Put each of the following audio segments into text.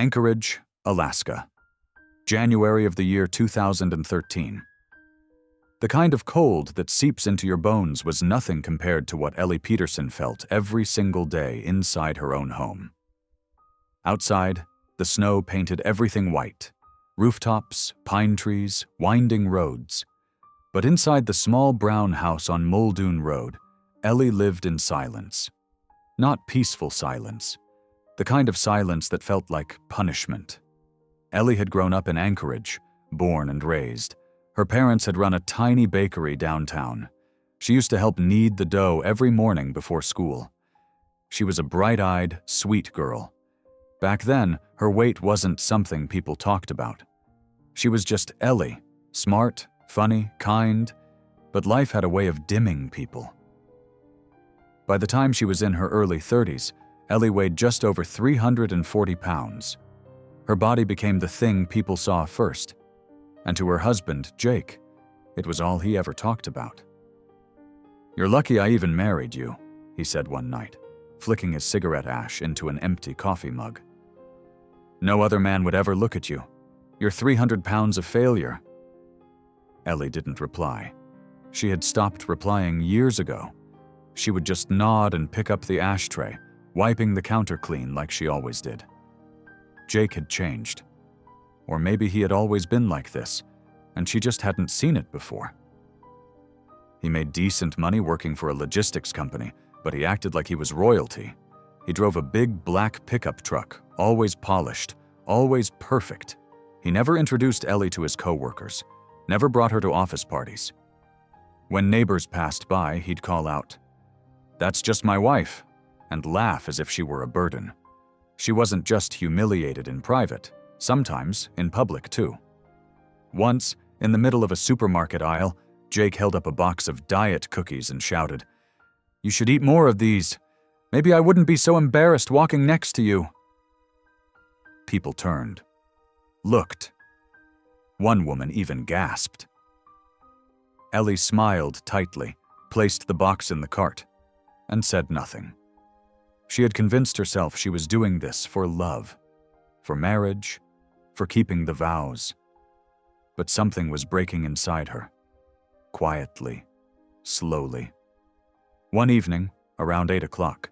Anchorage, Alaska. January of the year 2013. The kind of cold that seeps into your bones was nothing compared to what Ellie Peterson felt every single day inside her own home. Outside, the snow painted everything white. Rooftops, pine trees, winding roads. But inside the small brown house on Muldoon Road, Ellie lived in silence. Not peaceful silence. The kind of silence that felt like punishment. Ellie had grown up in Anchorage, born and raised. Her parents had run a tiny bakery downtown. She used to help knead the dough every morning before school. She was a bright-eyed, sweet girl. Back then, her weight wasn't something people talked about. She was just Ellie, smart, funny, kind, but life had a way of dimming people. By the time she was in her early 30s, Ellie weighed just over 340 pounds. Her body became the thing people saw first. And to her husband, Jake, it was all he ever talked about. "You're lucky I even married you," he said one night, flicking his cigarette ash into an empty coffee mug. "No other man would ever look at you. You're 300 pounds of failure." Ellie didn't reply. She had stopped replying years ago. She would just nod and pick up the ashtray, wiping the counter clean like she always did. Jake had changed. Or maybe he had always been like this, and she just hadn't seen it before. He made decent money working for a logistics company, but he acted like he was royalty. He drove a big black pickup truck, always polished, always perfect. He never introduced Ellie to his coworkers, never brought her to office parties. When neighbors passed by, he'd call out, "That's just my wife," and laugh as if she were a burden. She wasn't just humiliated in private, sometimes in public too. Once, in the middle of a supermarket aisle, Jake held up a box of diet cookies and shouted, "You should eat more of these. Maybe I wouldn't be so embarrassed walking next to you." People turned, looked. One woman even gasped. Ellie smiled tightly, placed the box in the cart, and said nothing. She had convinced herself she was doing this for love, for marriage, for keeping the vows. But something was breaking inside her. Quietly, slowly. One evening, around 8 o'clock,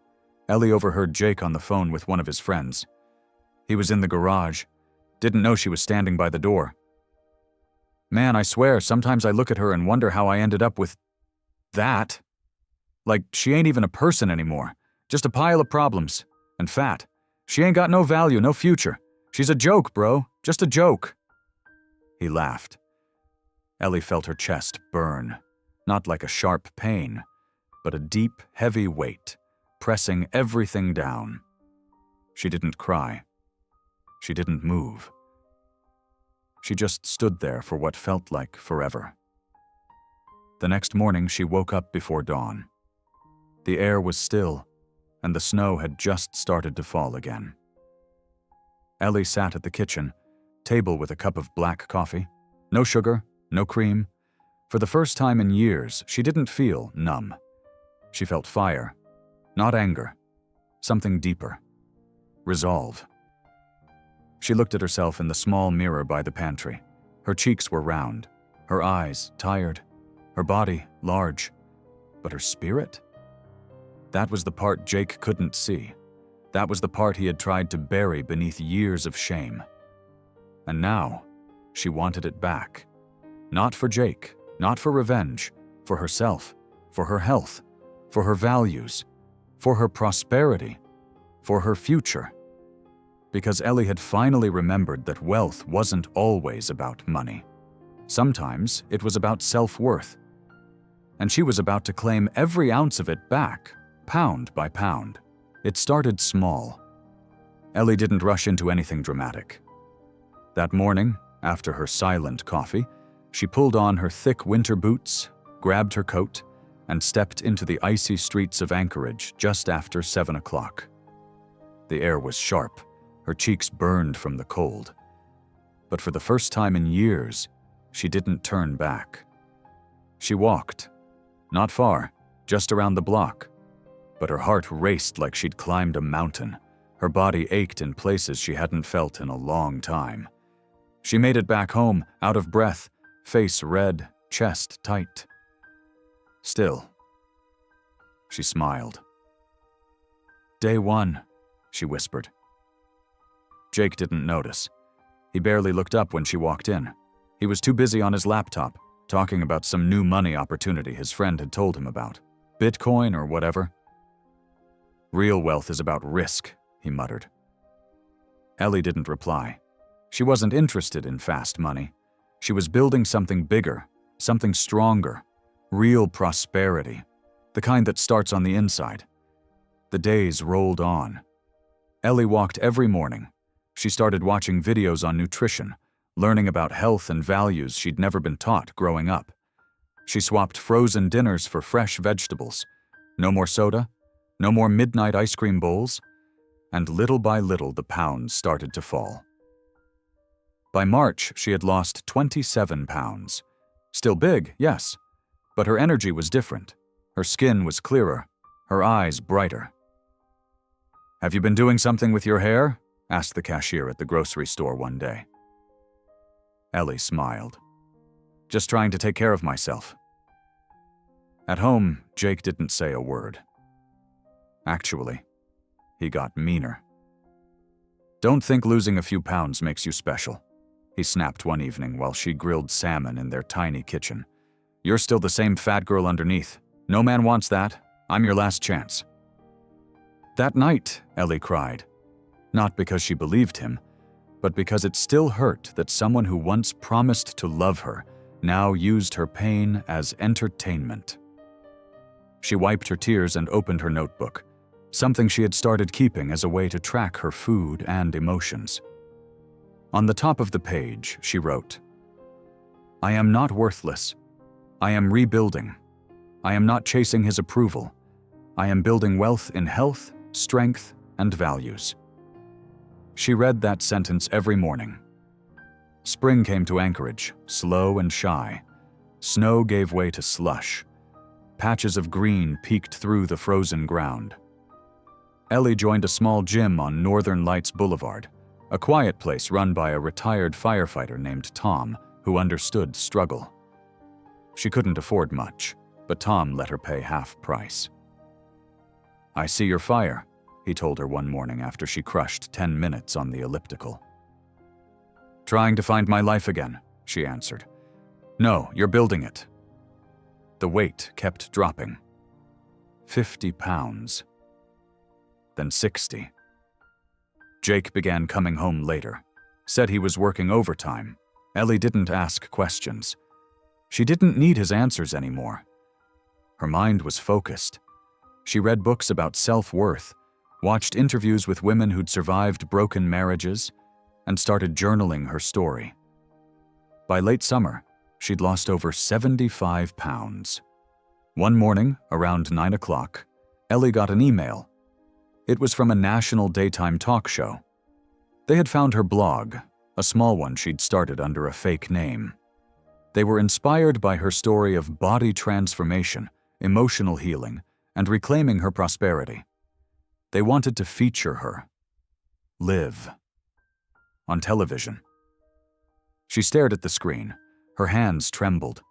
Ellie overheard Jake on the phone with one of his friends. He was in the garage. Didn't know she was standing by the door. "Man, I swear, sometimes I look at her and wonder how I ended up with that. Like, she ain't even a person anymore. Just a pile of problems. And fat. She ain't got no value, no future. She's a joke, bro. Just a joke." He laughed. Ellie felt her chest burn. Not like a sharp pain, but a deep, heavy weight, pressing everything down. She didn't cry. She didn't move. She just stood there for what felt like forever. The next morning, she woke up before dawn. The air was still, and the snow had just started to fall again. Ellie sat at the kitchen table with a cup of black coffee. No sugar, no cream. For the first time in years, she didn't feel numb. She felt fire, not anger, something deeper. Resolve. She looked at herself in the small mirror by the pantry. Her cheeks were round, her eyes tired, her body large. But her spirit? That was the part Jake couldn't see. That was the part he had tried to bury beneath years of shame. And now, she wanted it back. Not for Jake, not for revenge, for herself, for her health, for her values, for her prosperity, for her future. Because Ellie had finally remembered that wealth wasn't always about money. Sometimes it was about self-worth. And she was about to claim every ounce of it back, pound by pound. It started small. Ellie didn't rush into anything dramatic. That morning, after her silent coffee, she pulled on her thick winter boots, grabbed her coat, and stepped into the icy streets of Anchorage just after 7 o'clock. The air was sharp. Her cheeks burned from the cold. But for the first time in years, she didn't turn back. She walked. Not far, just around the block. But her heart raced like she'd climbed a mountain. Her body ached in places she hadn't felt in a long time. She made it back home, out of breath, face red, chest tight. Still, she smiled. "Day 1, she whispered. Jake didn't notice. He barely looked up when she walked in. He was too busy on his laptop, talking about some new money opportunity his friend had told him about. Bitcoin or whatever. "Real wealth is about risk," he muttered. Ellie didn't reply. She wasn't interested in fast money. She was building something bigger, something stronger, real prosperity, the kind that starts on the inside. The days rolled on. Ellie walked every morning. She started watching videos on nutrition, learning about health and values she'd never been taught growing up. She swapped frozen dinners for fresh vegetables. No more soda, no more midnight ice cream bowls, and little by little the pounds started to fall. By March, she had lost 27 pounds. Still big, yes, but her energy was different. Her skin was clearer, her eyes brighter. "Have you been doing something with your hair?" asked the cashier at the grocery store one day. Ellie smiled. "Just trying to take care of myself." At home, Jake didn't say a word. Actually, he got meaner. "Don't think losing a few pounds makes you special," he snapped one evening while she grilled salmon in their tiny kitchen. "You're still the same fat girl underneath. No man wants that. I'm your last chance." That night, Ellie cried. Not because she believed him, but because it still hurt that someone who once promised to love her now used her pain as entertainment. She wiped her tears and opened her notebook, something she had started keeping as a way to track her food and emotions. On the top of the page, she wrote, "I am not worthless. I am rebuilding. I am not chasing his approval. I am building wealth in health, strength, and values." She read that sentence every morning. Spring came to Anchorage, slow and shy. Snow gave way to slush. Patches of green peeked through the frozen ground. Ellie joined a small gym on Northern Lights Boulevard, a quiet place run by a retired firefighter named Tom, who understood struggle. She couldn't afford much, but Tom let her pay half price. "I see your fire," he told her one morning after she crushed 10 minutes on the elliptical. "Trying to find my life again," she answered. "No, you're building it." The weight kept dropping. 50 pounds. Then 60. Jake began coming home later. Said he was working overtime. Ellie didn't ask questions. She didn't need his answers anymore. Her mind was focused. She read books about self-worth, watched interviews with women who'd survived broken marriages, and started journaling her story. By late summer, she'd lost over 75 pounds. One morning, around 9 o'clock, Ellie got an email. It was from a national daytime talk show. They had found her blog, a small one she'd started under a fake name. They were inspired by her story of body transformation, emotional healing, and reclaiming her prosperity. They wanted to feature her. Live. On television. She stared at the screen. Her hands trembled.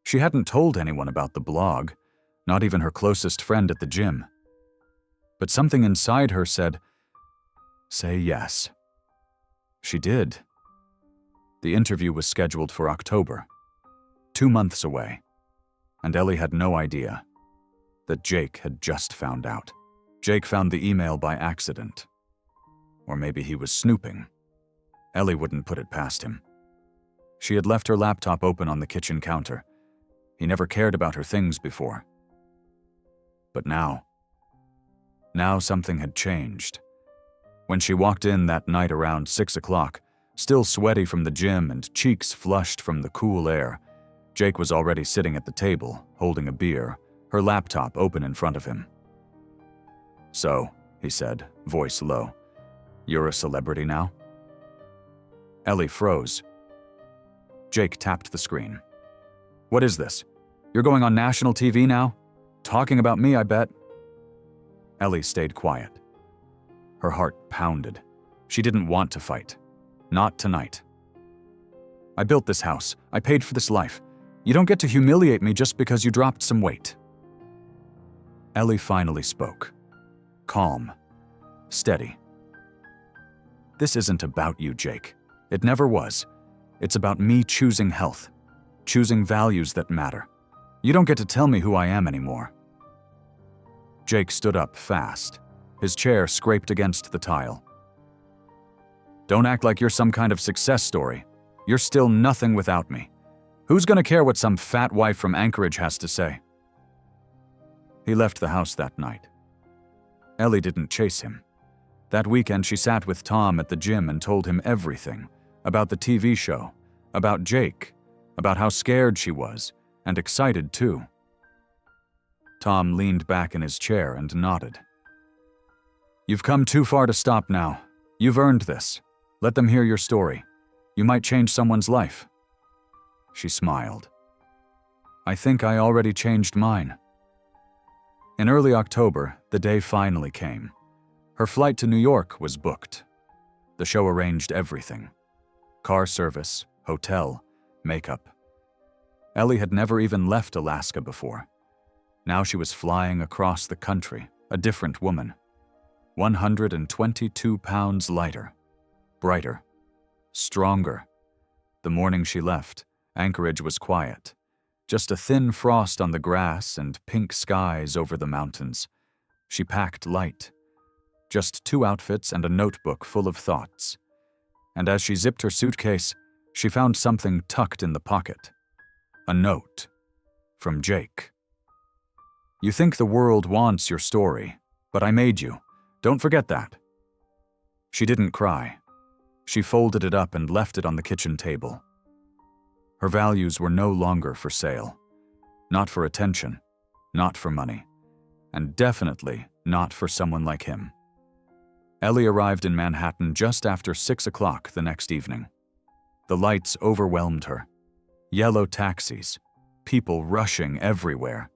She hadn't told anyone about the blog, not even her closest friend at the gym. But something inside her said, "Say yes." She did. The interview was scheduled for October, 2 months away, and Ellie had no idea that Jake had just found out. Jake found the email by accident. Or maybe he was snooping. Ellie wouldn't put it past him. She had left her laptop open on the kitchen counter. He never cared about her things before. But now something had changed. When she walked in that night around 6 o'clock, still sweaty from the gym and cheeks flushed from the cool air, Jake was already sitting at the table, holding a beer, her laptop open in front of him. "So," he said, voice low, "you're a celebrity now?" Ellie froze. Jake tapped the screen. "What is this? You're going on national TV now? Talking about me, I bet." Ellie stayed quiet. Her heart pounded. She didn't want to fight. Not tonight. I built this house. I paid for this life. You don't get to humiliate me just because you dropped some weight. Ellie finally spoke. Calm. Steady. This isn't about you, Jake. It never was. It's about me choosing health. Choosing values that matter. You don't get to tell me who I am anymore. Jake stood up fast. His chair scraped against the tile. Don't act like you're some kind of success story. You're still nothing without me. Who's gonna care what some fat wife from Anchorage has to say? He left the house that night. Ellie didn't chase him. That weekend she sat with Tom at the gym and told him everything. About the TV show, about Jake, about how scared she was, and excited too. Tom leaned back in his chair and nodded. You've come too far to stop now. You've earned this. Let them hear your story. You might change someone's life. She smiled. I think I already changed mine. In early October, the day finally came. Her flight to New York was booked. The show arranged everything. Car service, hotel, makeup. Ellie had never even left Alaska before. Now she was flying across the country, a different woman. 122 pounds lighter, brighter, stronger. The morning she left, Anchorage was quiet. Just a thin frost on the grass and pink skies over the mountains. She packed light. Just 2 outfits and a notebook full of thoughts. And as she zipped her suitcase, she found something tucked in the pocket. A note. From Jake. You think the world wants your story, but I made you. Don't forget that. She didn't cry. She folded it up and left it on the kitchen table. Her values were no longer for sale. Not for attention, not for money, and definitely not for someone like him. Ellie arrived in Manhattan just after 6 o'clock the next evening. The lights overwhelmed her. Yellow taxis, people rushing everywhere.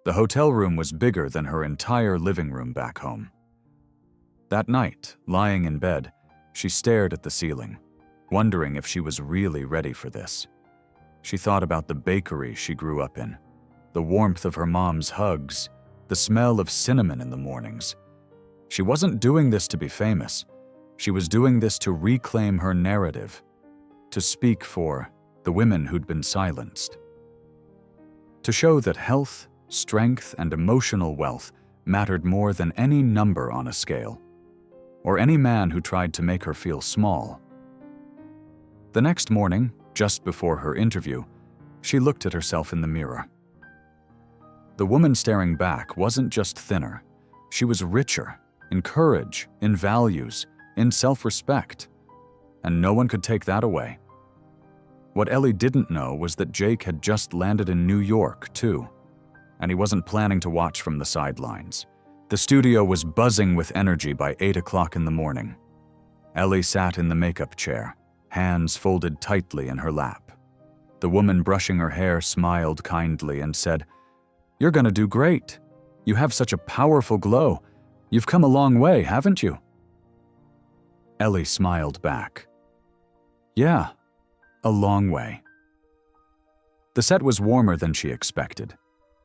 The hotel room was bigger than her entire living room back home. That night, lying in bed, she stared at the ceiling, wondering if she was really ready for this. She thought about the bakery she grew up in, the warmth of her mom's hugs, the smell of cinnamon in the mornings. She wasn't doing this to be famous. She was doing this to reclaim her narrative, to speak for the women who'd been silenced. To show that health, strength, and emotional wealth mattered more than any number on a scale, or any man who tried to make her feel small. The next morning, just before her interview, she looked at herself in the mirror. The woman staring back wasn't just thinner. She was richer, in courage, in values, in self-respect. And no one could take that away. What Ellie didn't know was that Jake had just landed in New York, too. And he wasn't planning to watch from the sidelines. The studio was buzzing with energy by 8 o'clock in the morning. Ellie sat in the makeup chair, hands folded tightly in her lap. The woman brushing her hair smiled kindly and said, "You're gonna do great. You have such a powerful glow. You've come a long way, haven't you?" Ellie smiled back. Yeah, a long way. The set was warmer than she expected.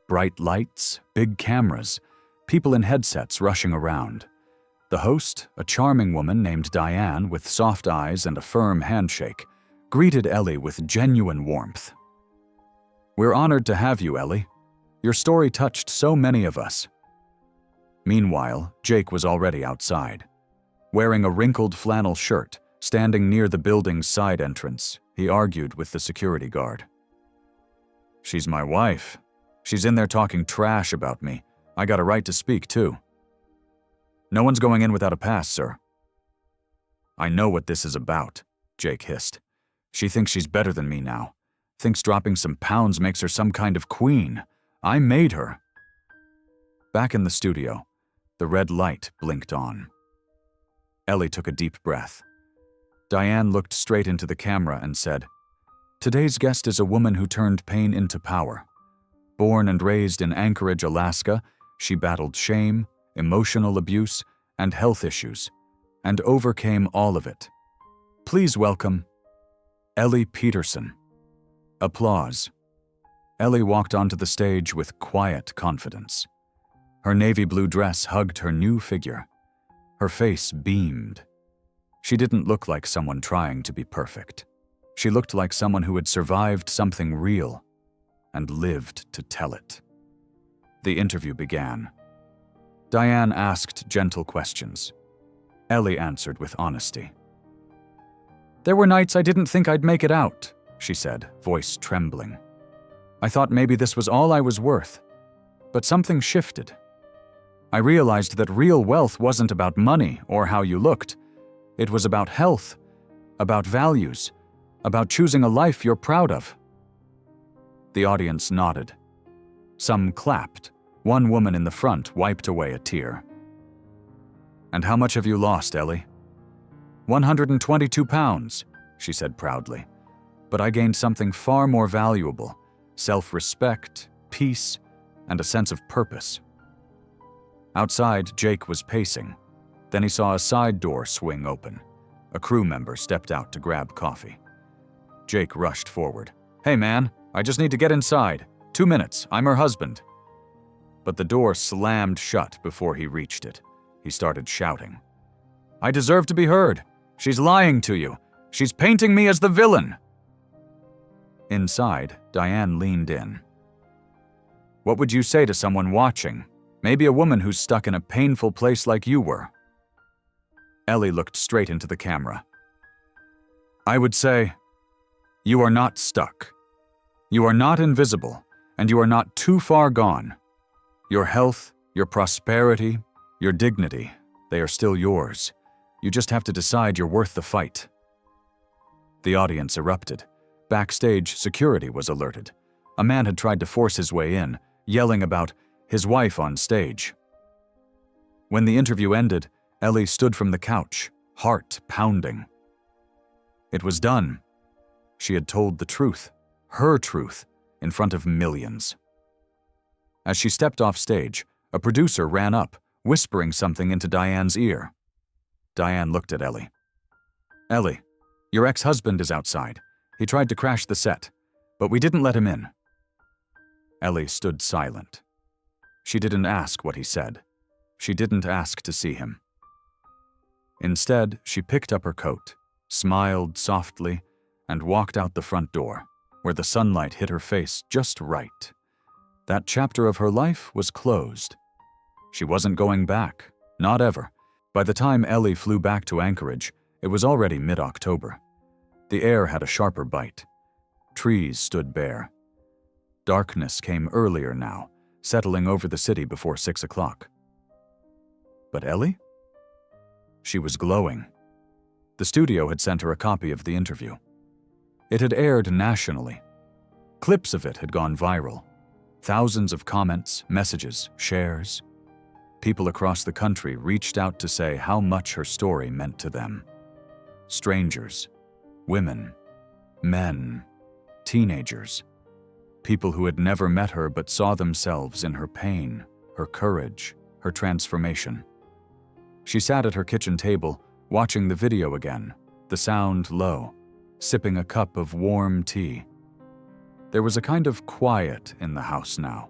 Bright lights, big cameras, people in headsets rushing around. The host, a charming woman named Diane with soft eyes and a firm handshake, greeted Ellie with genuine warmth. "We're honored to have you, Ellie. Your story touched so many of us." Meanwhile, Jake was already outside. Wearing a wrinkled flannel shirt, standing near the building's side entrance, he argued with the security guard. "She's my wife. She's in there talking trash about me. I got a right to speak, too." "No one's going in without a pass, sir." "I know what this is about," Jake hissed. "She thinks she's better than me now. Thinks dropping some pounds makes her some kind of queen. I made her." Back in the studio, the red light blinked on. Ellie took a deep breath. Diane looked straight into the camera and said, "Today's guest is a woman who turned pain into power. Born and raised in Anchorage, Alaska, she battled shame, emotional abuse, and health issues. and overcame all of it. Please welcome Ellie Peterson. Applause. Ellie walked onto the stage with quiet confidence. Her navy blue dress hugged her new figure. Her face beamed. She didn't look like someone trying to be perfect. She looked like someone who had survived something real and lived to tell it. The interview began. Diane asked gentle questions. Ellie answered with honesty. "There were nights I didn't think I'd make it out," she said, voice trembling. "I thought maybe this was all I was worth. But something shifted. I realized that real wealth wasn't about money or how you looked. It was about health, about values, about choosing a life you're proud of." The audience nodded. Some clapped. One woman in the front wiped away a tear. "And how much have you lost, Ellie?" 122 pounds, she said proudly. "But I gained something far more valuable: self-respect, peace, and a sense of purpose." Outside, Jake was pacing. Then he saw a side door swing open. A crew member stepped out to grab coffee. Jake rushed forward. "Hey man, I just need to get inside. 2 minutes, I'm her husband." But the door slammed shut before he reached it. He started shouting. "I deserve to be heard. She's lying to you. She's painting me as the villain." Inside, Diane leaned in. "What would you say to someone watching? Maybe a woman who's stuck in a painful place like you were?" Ellie looked straight into the camera. "I would say, you are not stuck. You are not invisible, and you are not too far gone. Your health, your prosperity, your dignity, they are still yours. You just have to decide you're worth the fight." The audience erupted. Backstage, security was alerted. A man had tried to force his way in, yelling about his wife on stage. When the interview ended, Ellie stood from the couch, heart pounding. It was done. She had told the truth, her truth, in front of millions. As she stepped off stage, a producer ran up, whispering something into Diane's ear. Diane looked at Ellie. "Ellie, your ex-husband is outside. He tried to crash the set, but we didn't let him in." Ellie stood silent. She didn't ask what he said. She didn't ask to see him. Instead, she picked up her coat, smiled softly, and walked out the front door, where the sunlight hit her face just right. That chapter of her life was closed. She wasn't going back, not ever. By the time Ellie flew back to Anchorage, it was already mid-October. The air had a sharper bite. Trees stood bare. Darkness came earlier now, settling over the city before 6 o'clock. But Ellie? She was glowing. The studio had sent her a copy of the interview. It had aired nationally. Clips of it had gone viral. Thousands of comments, messages, shares. People across the country reached out to say how much her story meant to them. Strangers, women, men, teenagers. People who had never met her but saw themselves in her pain, her courage, her transformation. She sat at her kitchen table, watching the video again, the sound low, sipping a cup of warm tea. There was a kind of quiet in the house now,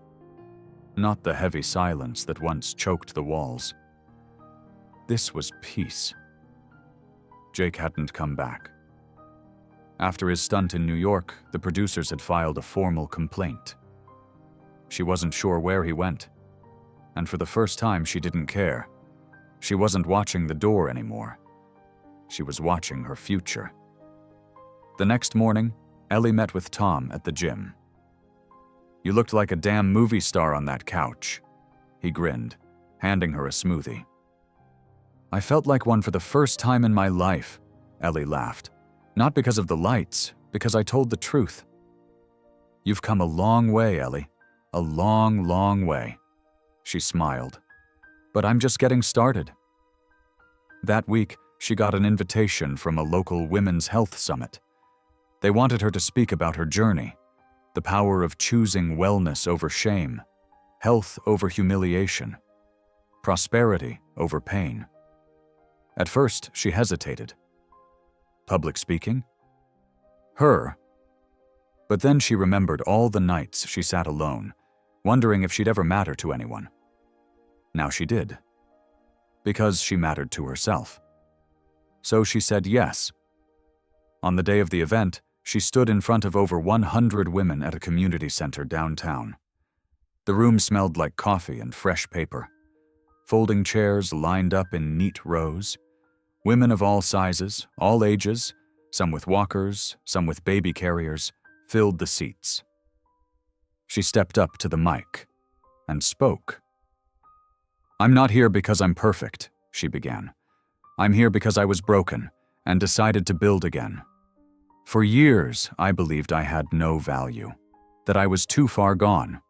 not the heavy silence that once choked the walls. This was peace. Jake hadn't come back. After his stunt in New York, the producers had filed a formal complaint. She wasn't sure where he went, and for the first time she didn't care. She wasn't watching the door anymore. She was watching her future. The next morning, Ellie met with Tom at the gym. "You looked like a damn movie star on that couch," he grinned, handing her a smoothie. "I felt like one for the first time in my life," Ellie laughed. "Not because of the lights, because I told the truth." "You've come a long way, Ellie. A long, long way." She smiled. "But I'm just getting started." That week, she got an invitation from a local women's health summit. They wanted her to speak about her journey, the power of choosing wellness over shame, health over humiliation, prosperity over pain. At first, she hesitated. Public speaking? Her. But then she remembered all the nights she sat alone, wondering if she'd ever matter to anyone. Now she did. Because she mattered to herself. So she said yes. On the day of the event, she stood in front of over 100 women at a community center downtown. The room smelled like coffee and fresh paper. Folding chairs lined up in neat rows. Women of all sizes, all ages, some with walkers, some with baby carriers, filled the seats. She stepped up to the mic and spoke. "I'm not here because I'm perfect," she began. "I'm here because I was broken and decided to build again. For years, I believed I had no value, that I was too far gone.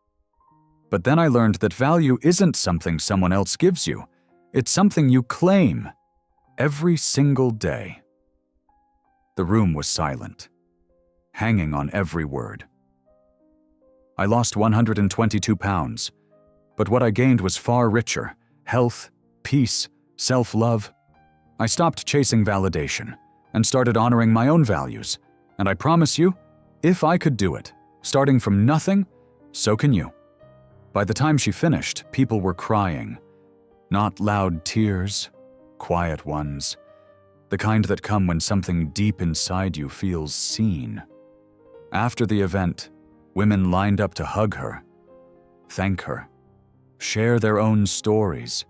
But then I learned that value isn't something someone else gives you. It's something you claim every single day." The room was silent, hanging on every word. "I lost 122 pounds, but what I gained was far richer: health, peace, self-love. I stopped chasing validation and started honoring my own values. And I promise you, if I could do it, starting from nothing, so can you." By the time she finished, people were crying. Not loud tears, quiet ones. The kind that come when something deep inside you feels seen. After the event, women lined up to hug her, thank her, share their own stories.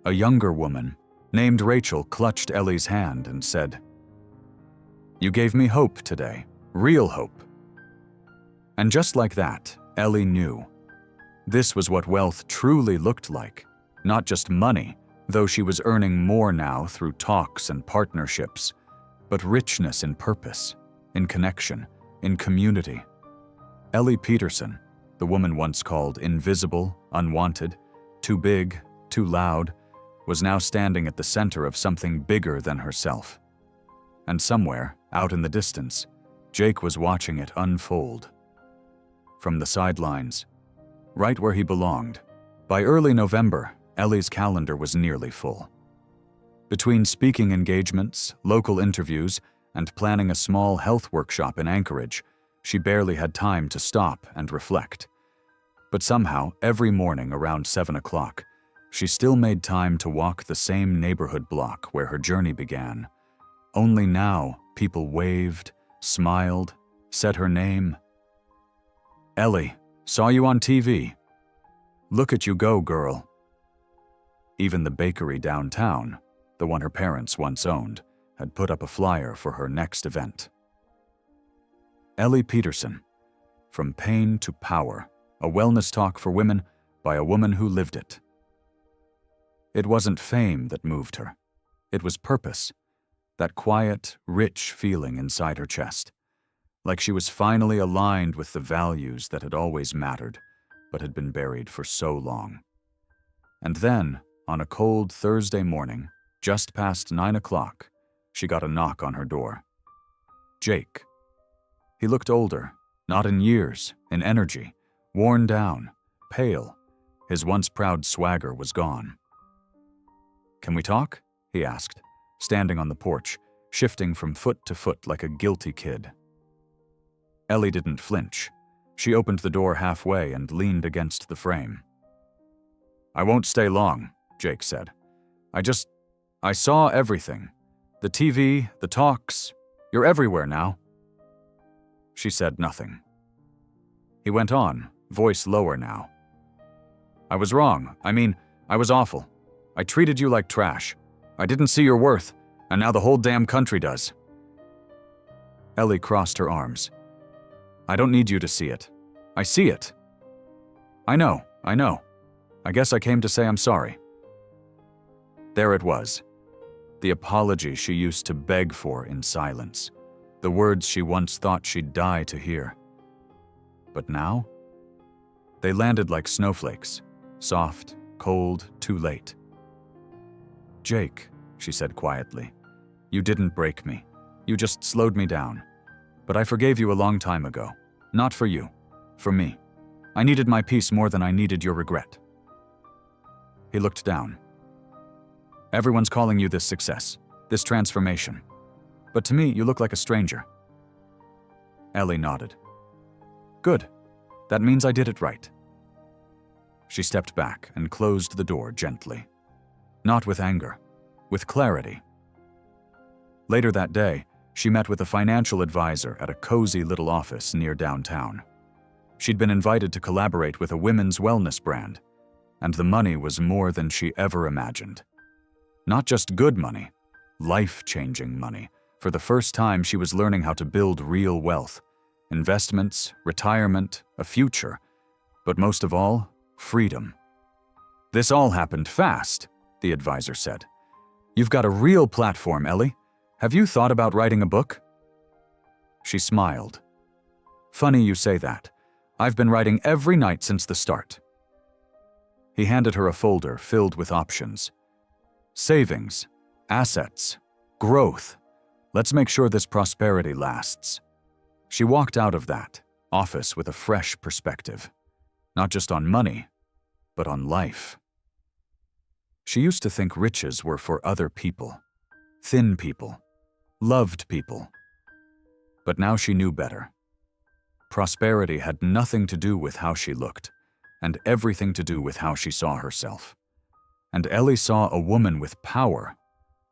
A younger woman, named Rachel, clutched Ellie's hand and said, "You gave me hope today, real hope." And just like that, Ellie knew. This was what wealth truly looked like, not just money, though she was earning more now through talks and partnerships, but richness in purpose, in connection, in community. Ellie Peterson, the woman once called invisible, unwanted, too big, too loud, was now standing at the center of something bigger than herself. And somewhere, out in the distance, Jake was watching it unfold. From the sidelines, right where he belonged, by early November, Ellie's calendar was nearly full. Between speaking engagements, local interviews, and planning a small health workshop in Anchorage, she barely had time to stop and reflect. But somehow, every morning around 7 o'clock, she still made time to walk the same neighborhood block where her journey began. Only now, people waved, smiled, said her name. "Ellie, saw you on TV. Look at you go, girl." Even the bakery downtown, the one her parents once owned, had put up a flyer for her next event. Ellie Peterson, From Pain to Power, a wellness talk for women by a woman who lived it. It wasn't fame that moved her. It was purpose, that quiet, rich feeling inside her chest, like she was finally aligned with the values that had always mattered, but had been buried for so long. And then, on a cold Thursday morning, just past 9 o'clock, she got a knock on her door. Jake. He looked older, not in years, in energy, worn down, pale. His once proud swagger was gone. "Can we talk?" he asked, standing on the porch, shifting from foot to foot like a guilty kid. Ellie didn't flinch. She opened the door halfway and leaned against the frame. "I won't stay long," Jake said. I saw everything. The TV, the talks. You're everywhere now." She said nothing. He went on, voice lower now. "I was wrong. I was awful. I treated you like trash. I didn't see your worth, and now the whole damn country does." Ellie crossed her arms. "I don't need you to see it. I see it." I know. I guess I came to say I'm sorry." There it was. The apology she used to beg for in silence. The words she once thought she'd die to hear. But now? They landed like snowflakes, soft, cold, too late. "Jake," she said quietly, "you didn't break me. You just slowed me down. But I forgave you a long time ago. Not for you. For me. I needed my peace more than I needed your regret." He looked down. Everyone's calling you this success, this transformation. But to me, you look like a stranger." Ellie nodded. "Good. That means I did it right." She stepped back and closed the door gently. Not with anger, with clarity. Later that day, she met with a financial advisor at a cozy little office near downtown. She'd been invited to collaborate with a women's wellness brand, and the money was more than she ever imagined. Not just good money, life-changing money. For the first time, she was learning how to build real wealth, investments, retirement, a future, but most of all, freedom. "This all happened fast," the advisor said. "You've got a real platform, Ellie. Have you thought about writing a book?" She smiled. "Funny you say that. I've been writing every night since the start." He handed her a folder filled with options. "Savings, assets, growth. Let's make sure this prosperity lasts." She walked out of that office with a fresh perspective, not just on money, but on life. She used to think riches were for other people, thin people, loved people. But now she knew better. Prosperity had nothing to do with how she looked, and everything to do with how she saw herself. And Ellie saw a woman with power,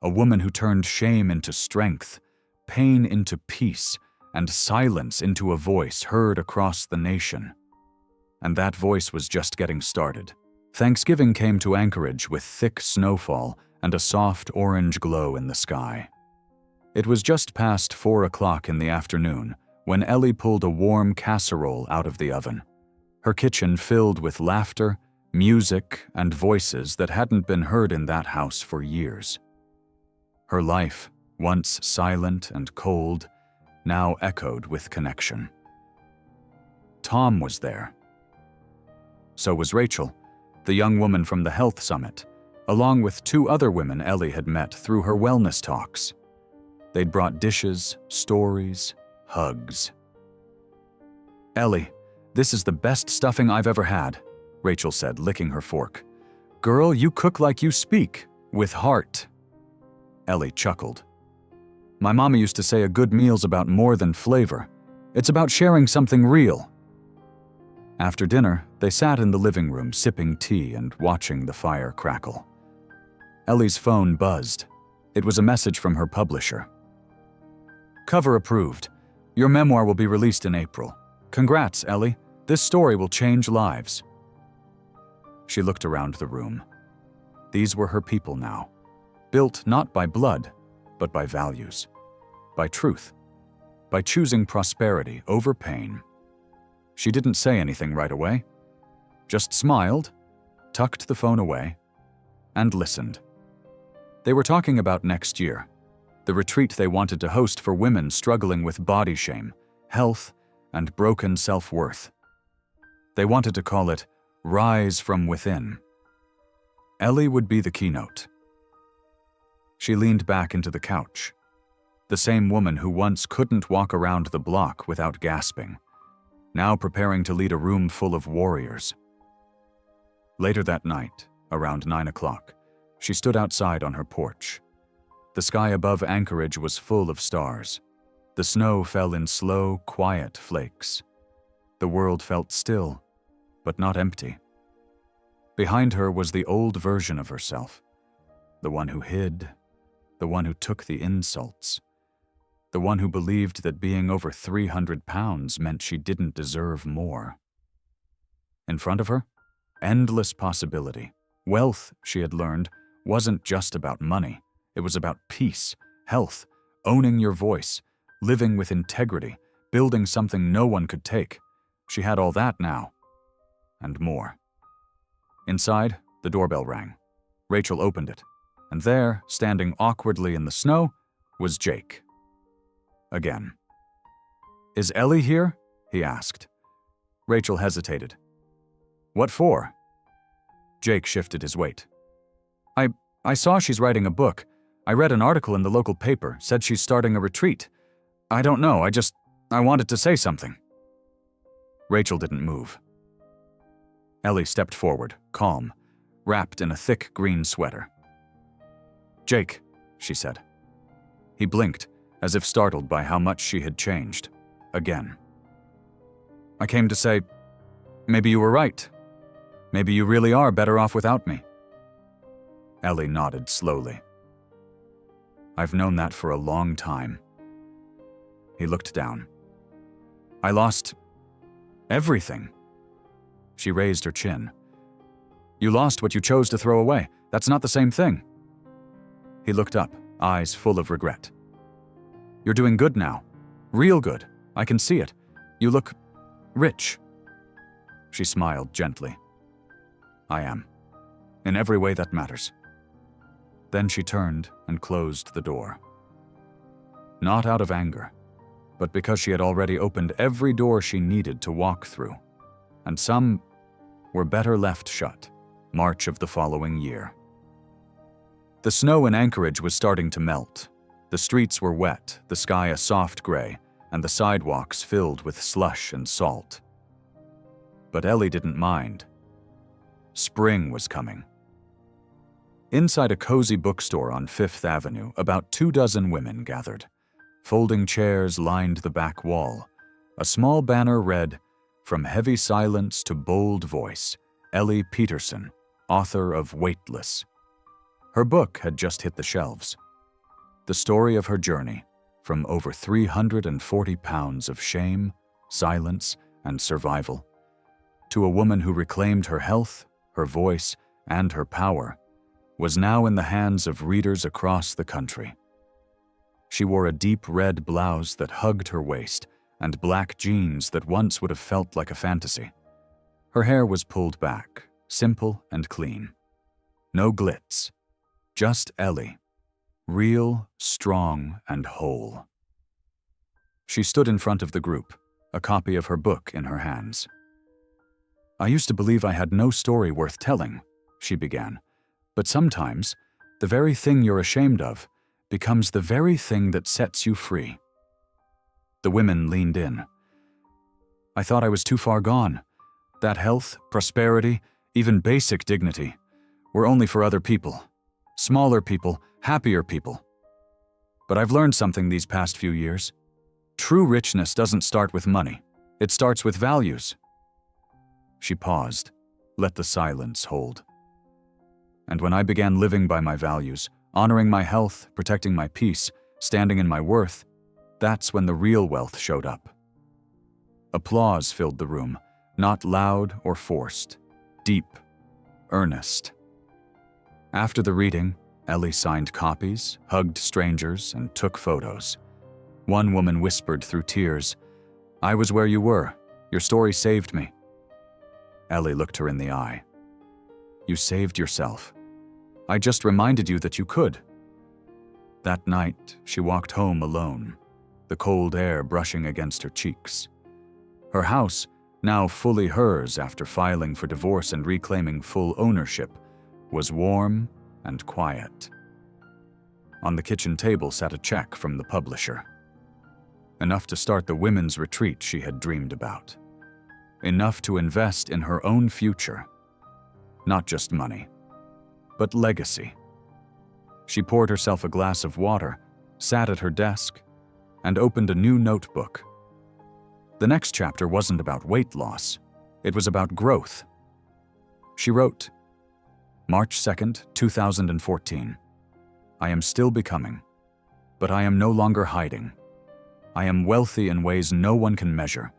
a woman who turned shame into strength, pain into peace, and silence into a voice heard across the nation. And that voice was just getting started. Thanksgiving came to Anchorage with thick snowfall and a soft orange glow in the sky. It was just past 4 o'clock in the afternoon when Ellie pulled a warm casserole out of the oven, her kitchen filled with laughter, music, and voices that hadn't been heard in that house for years. Her life, once silent and cold, now echoed with connection. Tom was there. So was Rachel, the young woman from the health summit, along with 2 other women Ellie had met through her wellness talks. They'd brought dishes, stories, hugs. "Ellie, this is the best stuffing I've ever had," Rachel said, licking her fork. "Girl, you cook like you speak, with heart." Ellie chuckled. "My mama used to say a good meal's about more than flavor. It's about sharing something real." After dinner, they sat in the living room sipping tea and watching the fire crackle. Ellie's phone buzzed. It was a message from her publisher. "Cover approved. Your memoir will be released in April. Congrats, Ellie. This story will change lives." She looked around the room. These were her people now, built not by blood, but by values, by truth, by choosing prosperity over pain. She didn't say anything right away, just smiled, tucked the phone away, and listened. They were talking about next year, the retreat they wanted to host for women struggling with body shame, health, and broken self-worth. They wanted to call it Rise from Within. Ellie would be the keynote. She leaned back into the couch, the same woman who once couldn't walk around the block without gasping, now preparing to lead a room full of warriors. Later that night, around 9 o'clock, she stood outside on her porch. The sky above Anchorage was full of stars. The snow fell in slow, quiet flakes. The world felt still, but not empty. Behind her was the old version of herself, the one who hid, the one who took the insults, the one who believed that being over 300 pounds meant she didn't deserve more. In front of her, endless possibility. Wealth, she had learned, wasn't just about money. It was about peace, health, owning your voice, living with integrity, building something no one could take. She had all that now, and more. Inside, the doorbell rang. Rachel opened it, and there, standing awkwardly in the snow, was Jake. Again. "Is Ellie here?" he asked. Rachel hesitated. "What for?" Jake shifted his weight. I saw she's writing a book. I read an article in the local paper, said she's starting a retreat. I don't know, I wanted to say something." Rachel didn't move. Ellie stepped forward, calm, wrapped in a thick green sweater. "Jake," she said. He blinked, as if startled by how much she had changed. Again. "I came to say, maybe you were right. Maybe you really are better off without me." Ellie nodded slowly. "I've known that for a long time." He looked down. "I lost everything." She raised her chin. "You lost what you chose to throw away. That's not the same thing." He looked up, eyes full of regret. "You're doing good now. Real good. I can see it. You look rich." She smiled gently. "I am. In every way that matters." Then she turned and closed the door. Not out of anger, but because she had already opened every door she needed to walk through, and some were better left shut. March of the following year. The snow in Anchorage was starting to melt. The streets were wet, the sky a soft gray, and the sidewalks filled with slush and salt. But Ellie didn't mind. Spring was coming. Inside a cozy bookstore on Fifth Avenue, about 24 women gathered. Folding chairs lined the back wall. A small banner read, "From heavy silence to bold voice, Ellie Peterson, author of Weightless." Her book had just hit the shelves. The story of her journey, from over 340 pounds of shame, silence, and survival, to a woman who reclaimed her health, her voice, and her power, was now in the hands of readers across the country. She wore a deep red blouse that hugged her waist and black jeans that once would have felt like a fantasy. Her hair was pulled back, simple and clean. No glitz, just Ellie, real, strong, and whole. She stood in front of the group, a copy of her book in her hands. "I used to believe I had no story worth telling," she began. "But sometimes, the very thing you're ashamed of becomes the very thing that sets you free." The women leaned in. "I thought I was too far gone. That health, prosperity, even basic dignity were only for other people. Smaller people, happier people. But I've learned something these past few years. True richness doesn't start with money. It starts with values." She paused, let the silence hold. "And when I began living by my values, honoring my health, protecting my peace, standing in my worth, that's when the real wealth showed up." Applause filled the room, not loud or forced, deep, earnest. After the reading, Ellie signed copies, hugged strangers, and took photos. One woman whispered through tears, "I was where you were. Your story saved me." Ellie looked her in the eye. "You saved yourself. I just reminded you that you could." That night, she walked home alone, the cold air brushing against her cheeks. Her house, now fully hers after filing for divorce and reclaiming full ownership, was warm and quiet. On the kitchen table sat a check from the publisher. Enough to start the women's retreat she had dreamed about. Enough to invest in her own future. Not just money, but legacy. She poured herself a glass of water, sat at her desk, and opened a new notebook. The next chapter wasn't about weight loss. It was about growth. She wrote, March 2nd, 2014. I am still becoming, but I am no longer hiding. I am wealthy in ways no one can measure.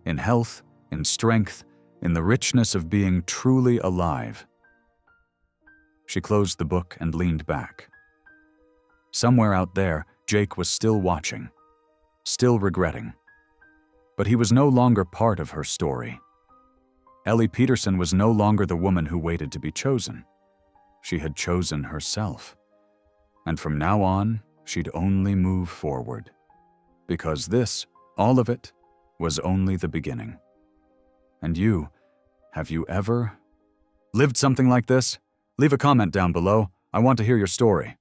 In health, in strength, in the richness of being truly alive. She closed the book and leaned back. Somewhere out there, Jake was still watching, still regretting. But he was no longer part of her story. Ellie Peterson was no longer the woman who waited to be chosen. She had chosen herself. And from now on, she'd only move forward. Because this, all of it, was only the beginning. And you, have you ever lived something like this? Leave a comment down below. I want to hear your story.